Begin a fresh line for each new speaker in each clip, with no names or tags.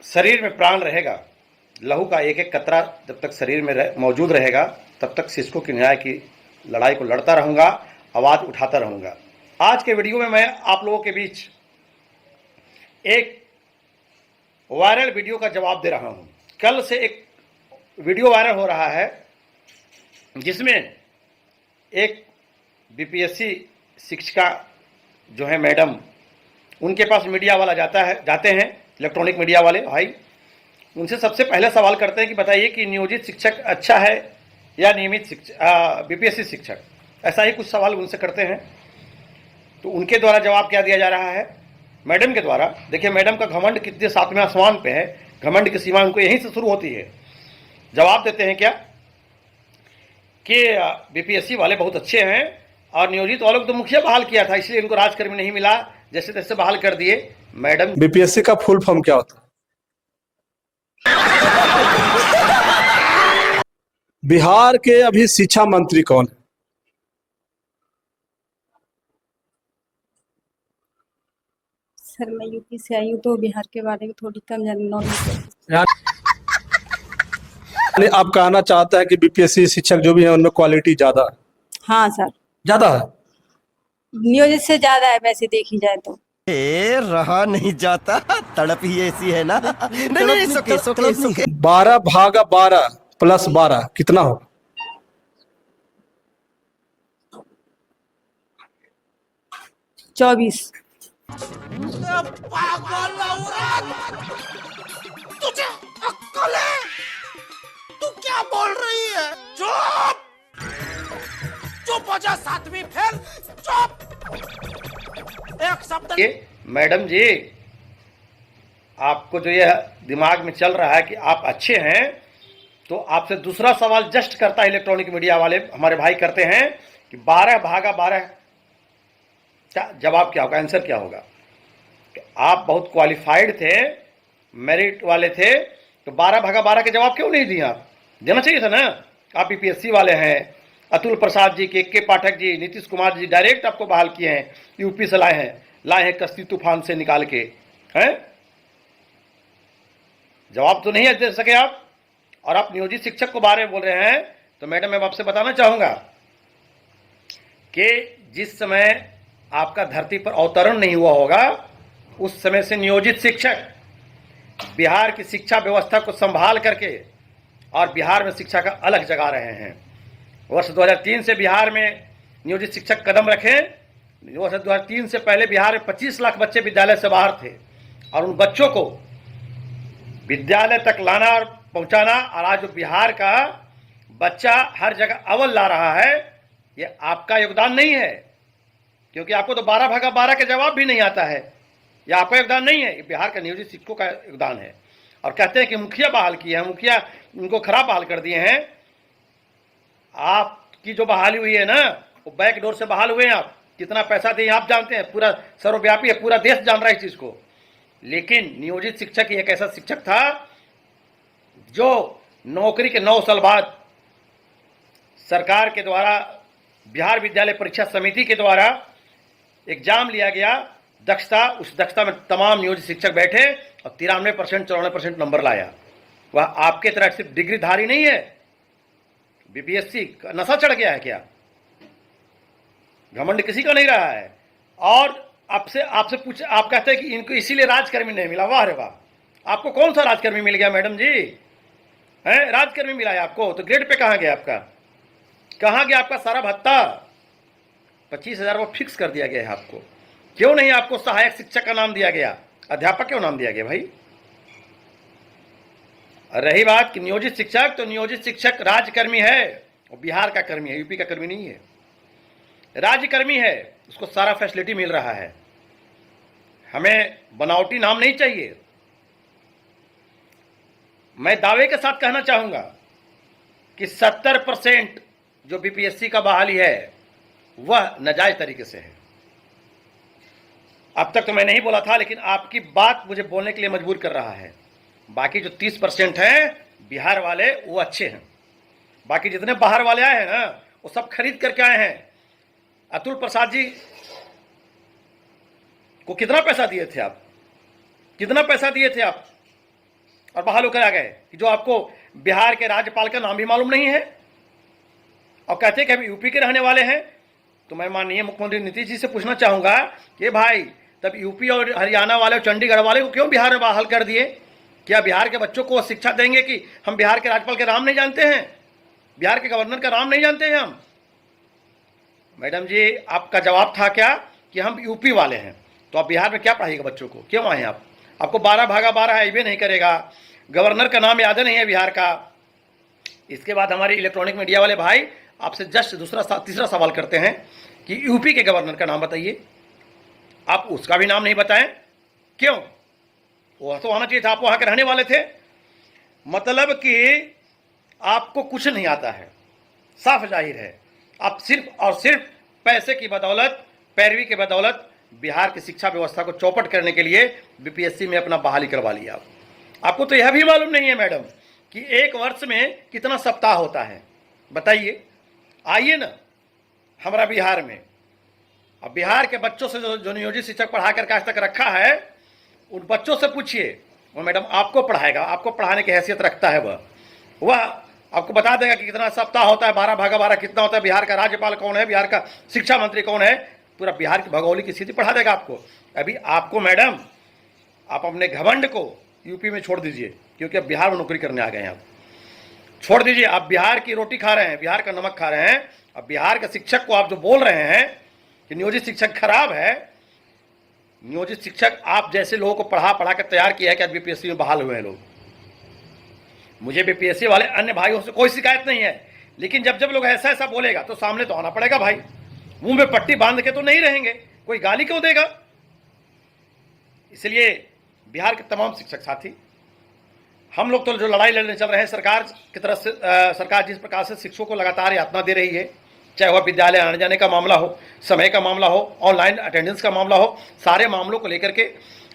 शरीर में प्राण रहेगा, लहू का एक एक कतरा जब तक शरीर में मौजूद रहेगा, तब तक सिस्को की न्याय की लड़ाई को लड़ता रहूँगा, आवाज़ उठाता रहूँगा। आज के वीडियो में मैं आप लोगों के बीच एक वायरल वीडियो का जवाब दे रहा हूँ। कल से एक वीडियो वायरल हो रहा है जिसमें एक बीपीएससी शिक्षिका जो है मैडम, उनके पास मीडिया वाला जाते हैं इलेक्ट्रॉनिक मीडिया वाले भाई, उनसे सबसे पहले सवाल करते हैं कि बताइए कि नियोजित शिक्षक अच्छा है या नियमित शिक्षक बीपीएससी शिक्षक, ऐसा ही कुछ सवाल उनसे करते हैं। तो उनके द्वारा जवाब क्या दिया जा रहा है मैडम के द्वारा। देखिए मैडम का घमंड कितने सातवें आसमान पे है, घमंड की सीमा उनको यहीं से शुरू होती है। जवाब देते हैं क्या कि बीपीएससी वाले बहुत अच्छे हैं और नियोजित वालों को तो मुखिया बहाल किया था, इसलिए इनको राजकर्मी नहीं मिला, जैसे तैसे बहाल कर दिए। मैडम,
बीपीएससी का फुल फॉर्म क्या होता है? बिहार के अभी शिक्षा मंत्री कौन है?
सर मैं यूपी से आई हूँ तो बिहार के बारे में थोड़ी कम नॉलेज है।
यानी आप कहना चाहते हैं कि बीपीएससी शिक्षक जो भी है उनमें क्वालिटी ज्यादा है?
हाँ सर,
ज्यादा है,
नियोजित से ज्यादा है वैसे देखी जाए तो।
रहा नहीं जाता, तड़प ही ऐसी है ना। नहीं, सुके
12 भागा 12 प्लस 12 कितना होगा?
चौबीस।
तुझे अक्ल है? तू क्या बोल रही है? चुप चुप हो जा, सातवीं फेल, चुप। एक शब्द।
मैडम जी, आपको जो यह दिमाग में चल रहा है कि आप अच्छे हैं, तो आपसे दूसरा सवाल जस्ट करता है इलेक्ट्रॉनिक मीडिया वाले हमारे भाई करते हैं कि 12 भागा 12 का जवाब क्या होगा, आंसर क्या होगा। तो आप बहुत क्वालिफाइड थे, मेरिट वाले थे, तो 12 भागा 12 के जवाब क्यों नहीं दिए? आप देना चाहिए था ना। आप बीपीएससी वाले हैं, अतुल प्रसाद जी, के पाठक जी, नीतीश कुमार जी डायरेक्ट आपको बहाल किए हैं, यूपी से लाए हैं कश्ती तूफान से निकाल के, हैं? जवाब तो नहीं दे सके आप, और आप नियोजित शिक्षक को बारे में बोल रहे हैं। तो मैडम मैं आपसे बताना चाहूंगा कि जिस समय आपका धरती पर अवतरण नहीं हुआ होगा, उस समय से नियोजित शिक्षक बिहार की शिक्षा व्यवस्था को संभाल करके और बिहार में शिक्षा का अलग जगा रहे हैं। वर्ष 2003 से बिहार में नियोजित शिक्षक कदम रखे। वर्ष 2003 से पहले बिहार में 25 लाख बच्चे विद्यालय से बाहर थे, और उन बच्चों को विद्यालय तक लाना और पहुंचाना, और आज जो बिहार का बच्चा हर जगह अव्वल ला रहा है, ये आपका योगदान नहीं है, क्योंकि आपको तो 12 भागा 12 के जवाब भी नहीं आता है। यह आपका योगदान नहीं है, ये बिहार का नियोजित शिक्षकों का योगदान है। और कहते हैं कि मुखिया बहाल किए हैं, मुखिया इनको खराब बहाल कर दिए हैं। आपकी जो बहाली हुई है ना, वो बैक डोर से बहाल हुए हैं। आप कितना पैसा दिए आप जानते हैं, पूरा सर्वव्यापी है, पूरा देश जान रहा है इस चीज को। लेकिन नियोजित शिक्षक एक ऐसा शिक्षक था जो नौकरी के 9 साल बाद सरकार के द्वारा, बिहार विद्यालय परीक्षा समिति के द्वारा एग्जाम लिया गया, दक्षता, उस दक्षता में तमाम नियोजित शिक्षक बैठे और 93% 94% नंबर लाया। वह आपके तरह सिर्फ डिग्रीधारी नहीं है। बीपीएससी का नशा चढ़ गया है क्या? घमंड किसी का नहीं रहा है। और आपसे पूछ, आप कहते हैं कि इनको इसीलिए राजकर्मी नहीं मिला। वाह रे वाह, आपको कौन सा राजकर्मी मिल गया मैडम जी? हैं, राजकर्मी मिला है आपको? तो ग्रेड पे कहाँ गया आपका? कहाँ गया आपका सारा भत्ता? 25,000 वो फिक्स कर दिया गया है आपको। क्यों नहीं आपको सहायक शिक्षक का नाम दिया गया, अध्यापक क्यों नाम दिया गया भाई? रही बात कि नियोजित शिक्षक, तो नियोजित शिक्षक राज्यकर्मी है, और बिहार का कर्मी है, यूपी का कर्मी नहीं है। राज्यकर्मी है, उसको सारा फैसिलिटी मिल रहा है। हमें बनावटी नाम नहीं चाहिए। मैं दावे के साथ कहना चाहूंगा कि 70% जो बीपीएससी का बहाली है वह नाजायज तरीके से है। अब तक तो मैं नहीं बोला था, लेकिन आपकी बात मुझे बोलने के लिए मजबूर कर रहा है। बाकी जो 30% हैं बिहार वाले, वो अच्छे हैं। बाकी जितने बाहर वाले आए हैं ना, वो सब खरीद करके आए हैं। अतुल प्रसाद जी को कितना पैसा दिए थे आप? कितना पैसा दिए थे आप? और बहाल होकर आ गए कि जो आपको बिहार के राज्यपाल का नाम भी मालूम नहीं है और कहते हैं कि हम यूपी के रहने वाले हैं। तो मैं माननीय मुख्यमंत्री नीतीश जी से पूछना चाहूंगा कि भाई तब यूपी और हरियाणा वाले और चंडीगढ़ वाले को क्यों बिहार में बहाल कर दिए? क्या बिहार के बच्चों को शिक्षा देंगे कि हम बिहार के राज्यपाल के नाम नहीं जानते हैं, बिहार के गवर्नर का नाम नहीं जानते हैं हम? मैडम जी, आपका जवाब था क्या कि हम यूपी वाले हैं, तो आप बिहार में क्या पढ़ाइएगा बच्चों को? क्यों आए आप? आपको 12 भागा 12 आईबी नहीं करेगा, गवर्नर का नाम याद नहीं है बिहार का। इसके बाद हमारे इलेक्ट्रॉनिक मीडिया वाले भाई आपसे जस्ट तीसरा सवाल करते हैं कि यूपी के गवर्नर का नाम बताइए। आप उसका भी नाम नहीं बताएं, क्यों? वो तो आना चाहिए था, आप वहां के रहने वाले थे। मतलब कि आपको कुछ नहीं आता है, साफ जाहिर है। आप सिर्फ और सिर्फ पैसे की बदौलत, पैरवी के बदौलत बिहार की शिक्षा व्यवस्था को चौपट करने के लिए बीपीएससी में अपना बहाली करवा लिया। आपको तो यह भी मालूम नहीं है मैडम कि एक वर्ष में कितना सप्ताह होता है, बताइए। आइए ना हमारा बिहार में, अब बिहार के बच्चों से जो नियोजित शिक्षक पढ़ा करके आज तक रखा है, उन बच्चों से पूछिए, वो मैडम आपको पढ़ाएगा, आपको पढ़ाने की हैसियत रखता है। वह आपको बता देगा कि कितना सप्ताह होता है, 12 भागा 12 कितना होता है, बिहार का राज्यपाल कौन है, बिहार का शिक्षा मंत्री कौन है, पूरा बिहार की भौगोलिक स्थिति पढ़ा देगा आपको। अभी आपको मैडम, आप अपने घमंड को यूपी में छोड़ दीजिए, क्योंकि अब बिहार में नौकरी करने आ गए हैं। आप छोड़ दीजिए, आप बिहार की रोटी खा रहे हैं, बिहार का नमक खा रहे हैं। अब बिहार के शिक्षक को आप जो बोल रहे हैं कि नियोजित शिक्षक खराब है, नियोजित शिक्षक आप जैसे लोगों को पढ़ा कर तैयार किया है कि आज बीपीएससी में बहाल हुए हैं लोग। मुझे बीपीएससी वाले अन्य भाइयों से कोई शिकायत नहीं है, लेकिन जब जब लोग ऐसा ऐसा बोलेगा तो सामने तो आना पड़ेगा भाई। मुंह में पट्टी बांध के तो नहीं रहेंगे, कोई गाली क्यों देगा? इसलिए बिहार के तमाम शिक्षक साथी, हम लोग तो जो लड़ाई लड़ने चल रहे हैं सरकार की तरफ से, सरकार जिस प्रकार से शिक्षकों को लगातार यातना दे रही है, चाहे वह विद्यालय आने जाने का मामला हो, समय का मामला हो, ऑनलाइन अटेंडेंस का मामला हो, सारे मामलों को लेकर के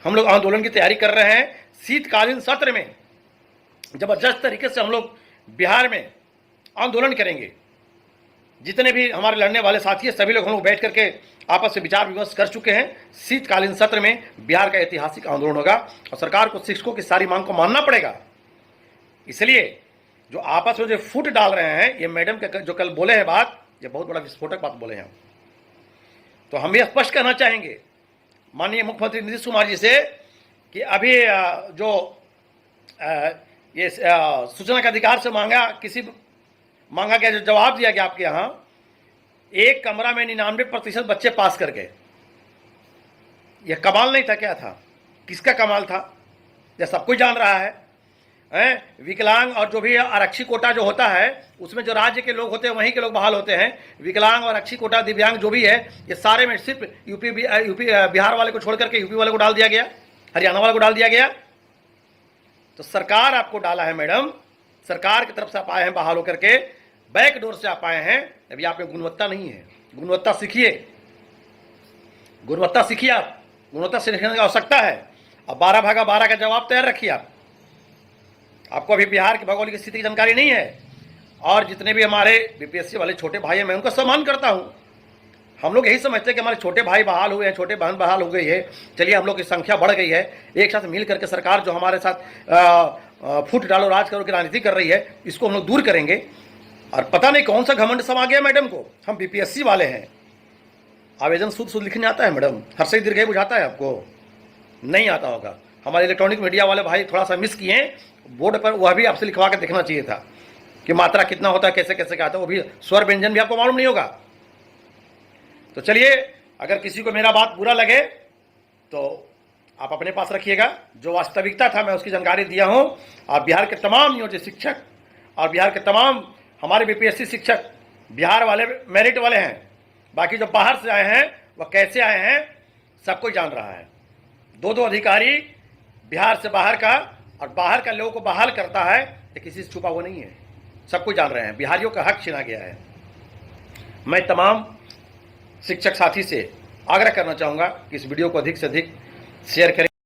हम लोग आंदोलन की तैयारी कर रहे हैं। शीतकालीन सत्र में जबरदस्त तरीके से हम लोग बिहार में आंदोलन करेंगे। जितने भी हमारे लड़ने वाले साथी हैं, सभी लोग हम लोग बैठ करके आपस में विचार विमर्श कर चुके हैं। शीतकालीन सत्र में बिहार का ऐतिहासिक आंदोलन होगा और सरकार को शिक्षकों की सारी मांग को मानना पड़ेगा। इसलिए जो आपस में जो फूट डाल रहे हैं, ये मैडम के जो कल बोले हैं बात, ये बहुत बड़ा विस्फोटक बात बोले हैं। तो हम ये स्पष्ट कहना चाहेंगे माननीय मुख्यमंत्री नीतीश कुमार जी से कि अभी जो ये सूचना के अधिकार से मांगा गया जो जवाब दिया गया आपके यहाँ, एक कमरा में 99% बच्चे पास कर गए। यह कमाल नहीं था? क्या था? किसका कमाल था? यह सब कुछ जान रहा है। विकलांग और जो भी आरक्षी कोटा जो होता है, उसमें जो राज्य के लोग होते हैं वहीं के लोग बहाल होते हैं। विकलांग और आरक्षी कोटा, दिव्यांग जो भी है, ये सारे में सिर्फ यूपी बिहार वाले को छोड़ करके यूपी वाले को डाल दिया गया, हरियाणा वाले को डाल दिया गया। तो सरकार आपको डाला है मैडम, सरकार की तरफ से आप आए हैं बहाल होकर के, बैक डोर से आप आए हैं। अभी आप में गुणवत्ता नहीं है, गुणवत्ता सीखिए, गुणवत्ता सीखिए, आप गुणवत्ता सीखने की आवश्यकता है। अब 12 भागा 12 का जवाब तैयार रखिए। आपको अभी बिहार की भौगोलिक स्थिति की जानकारी नहीं है। और जितने भी हमारे बीपीएससी वाले छोटे भाई हैं, मैं उनका सम्मान करता हूं। हम लोग यही समझते हैं कि हमारे छोटे भाई बहाल हुए हैं, छोटे बहन बहाल हो गई है, चलिए हम लोग की संख्या बढ़ गई है, एक साथ मिल करके सरकार जो हमारे साथ फुट डालो राज करो की राजनीति कर रही है, इसको हम लोग दूर करेंगे। और पता नहीं कौन सा घमंड समा गया मैडम को, हम बीपीएससी वाले हैं। आवेदन शुद्ध लिखने आता है मैडम? हर्षई दीर्घई बुझाता है आपको? नहीं आता होगा। हमारे इलेक्ट्रॉनिक मीडिया वाले भाई थोड़ा सा मिस किए बोर्ड पर, वह भी आपसे लिखवा के देखना चाहिए था कि मात्रा कितना होता है, कैसे कैसे क्या आता है, वो भी स्वर व्यंजन भी आपको मालूम नहीं होगा। तो चलिए, अगर किसी को मेरा बात बुरा लगे तो आप अपने पास रखिएगा। जो वास्तविकता था मैं उसकी जानकारी दिया हूं। आप बिहार के तमाम नियोजित शिक्षक और बिहार के तमाम हमारे बीपीएससी शिक्षक बिहार वाले मेरिट वाले हैं, बाकी जो बाहर से आए हैं वह कैसे आए हैं सब कोई जान रहा है। दो अधिकारी बिहार से बाहर का और बाहर का लोगों को बहाल करता है, ये किसी से छुपा हुआ नहीं है, सब कुछ जान रहे हैं। बिहारियों का हक छीना गया है। मैं तमाम शिक्षक साथी से आग्रह करना चाहूँगा कि इस वीडियो को अधिक से अधिक शेयर करें।